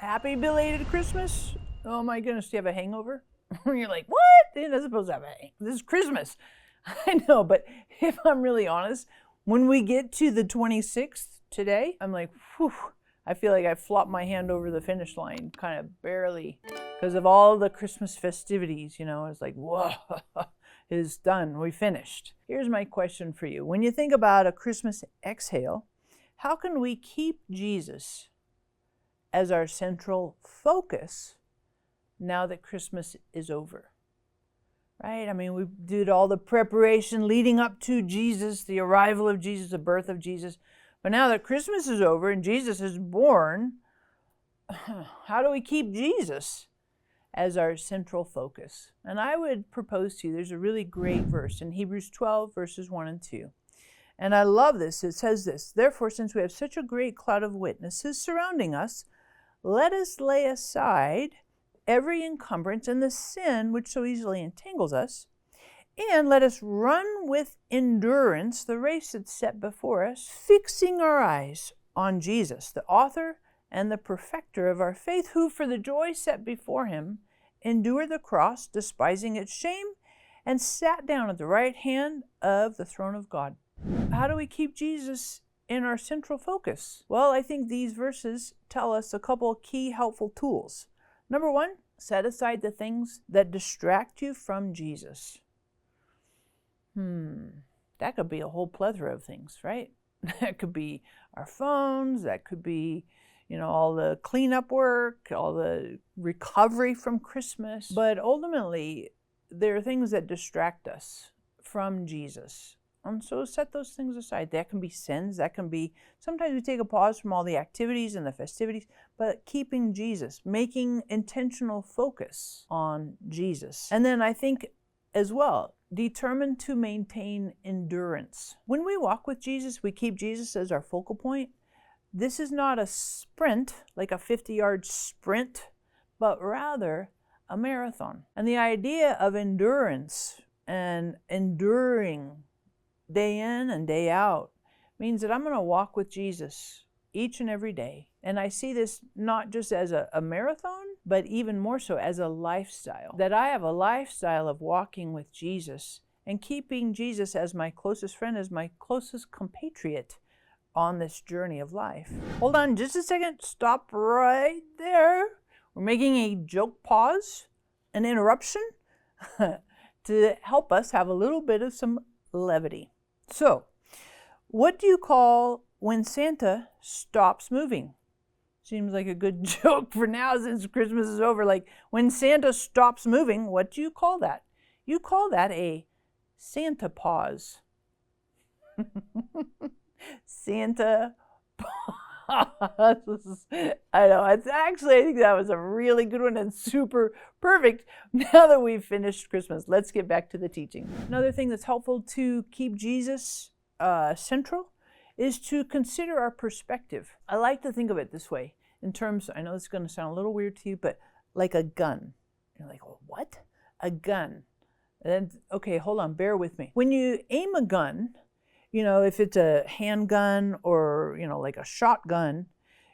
Happy belated Christmas. Oh my goodness, do you have a hangover? You're like, what? You're not supposed to have a hangover. This is Christmas. I know, but if I'm really honest, when we get to the 26th today, I'm like, whew, I feel like I flopped my hand over the finish line, kind of barely, because of all the Christmas festivities, It's like, whoa, it is done. We finished. Here's my question for you. When you think about a Christmas exhale, how can we keep Jesus as our central focus now that Christmas is over? Right? I mean, we did all the preparation leading up to Jesus, the arrival of Jesus, the birth of Jesus. But now that Christmas is over and Jesus is born, how do we keep Jesus as our central focus? And I would propose to you, there's a really great verse in Hebrews 12, verses 1 and 2. And I love this. It says this, "Therefore, since we have such a great cloud of witnesses surrounding us, let us lay aside every encumbrance and the sin which so easily entangles us, and let us run with endurance the race that's set before us, fixing our eyes on Jesus, the author and the perfecter of our faith, who for the joy set before him endured the cross, despising its shame, and sat down at the right hand of the throne of God." How do we keep Jesus in our central focus? Well, I think these verses tell us a couple key helpful tools. Number one, set aside the things that distract you from Jesus. That could be a whole plethora of things, right? That could be our phones, that could be, all the cleanup work, all the recovery from Christmas. But ultimately, there are things that distract us from Jesus. And so set those things aside. That can be sins. That can be, sometimes we take a pause from all the activities and the festivities, but keeping Jesus, making intentional focus on Jesus. And then I think as well, determined to maintain endurance. When we walk with Jesus, we keep Jesus as our focal point. This is not a sprint, like a 50-yard sprint, but rather a marathon. And the idea of endurance and enduring day in and day out means that I'm going to walk with Jesus each and every day. And I see this not just as a marathon, but even more so as a lifestyle. That I have a lifestyle of walking with Jesus and keeping Jesus as my closest friend, as my closest compatriot on this journey of life. Hold on just a second. Stop right there. We're making a joke pause, an interruption, to help us have a little bit of some levity. So, what do you call when Santa stops moving? Seems like a good joke for now since Christmas is over. Like, when Santa stops moving, what do you call that? You call that a Santa pause. Santa pause. I know, I think that was a really good one and super perfect. Now that we've finished Christmas, let's get back to the teaching. Another thing that's helpful to keep Jesus central is to consider our perspective. I like to think of it this way, in terms, I know this is going to sound a little weird to you, but like a gun. You're like, well, what? A gun. And then, okay, hold on, bear with me. When you aim a gun, if it's a handgun or, like a shotgun,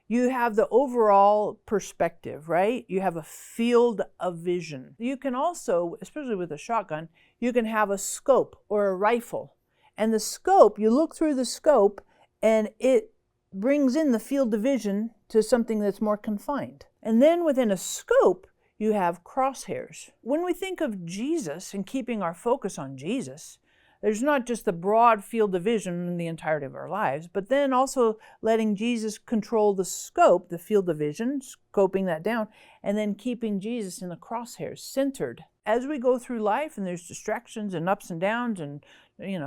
you have the overall perspective, right? You have a field of vision. You can also, especially with a shotgun, you can have a scope or a rifle. And the scope, you look through the scope and it brings in the field of vision to something that's more confined. And then within a scope, you have crosshairs. When we think of Jesus and keeping our focus on Jesus, there's not just the broad field of vision in the entirety of our lives, but then also letting Jesus control the scope, the field of vision, scoping that down, and then keeping Jesus in the crosshairs, centered. As we go through life and there's distractions and ups and downs and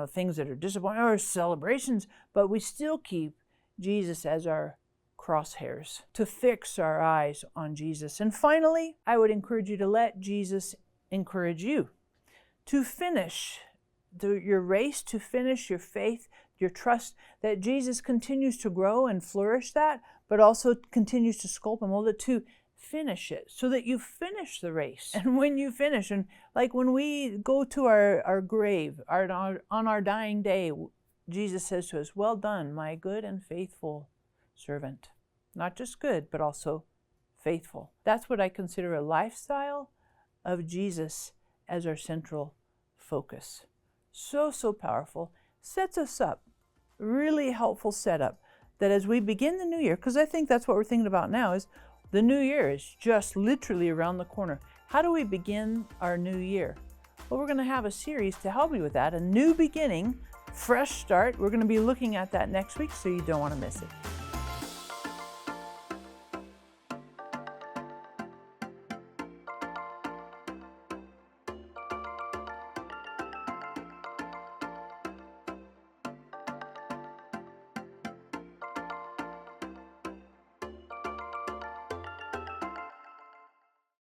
things that are disappointing or celebrations, but we still keep Jesus as our crosshairs, to fix our eyes on Jesus. And finally, I would encourage you to let Jesus encourage you to finish your race, to finish your faith, your trust, that Jesus continues to grow and flourish that, but also continues to sculpt and mold it to finish it, so that you finish the race. And when you finish, and like when we go to our grave, on our dying day, Jesus says to us, "Well done, my good and faithful servant." Not just good, but also faithful. That's what I consider a lifestyle of Jesus as our central focus. So powerful. Sets us up. Really helpful setup that as we begin the new year, because I think that's what we're thinking about now, is the new year is just literally around the corner. How do we begin our new year? Well, we're going to have a series to help you with that, a new beginning, fresh start. We're going to be looking at that next week, so you don't want to miss it.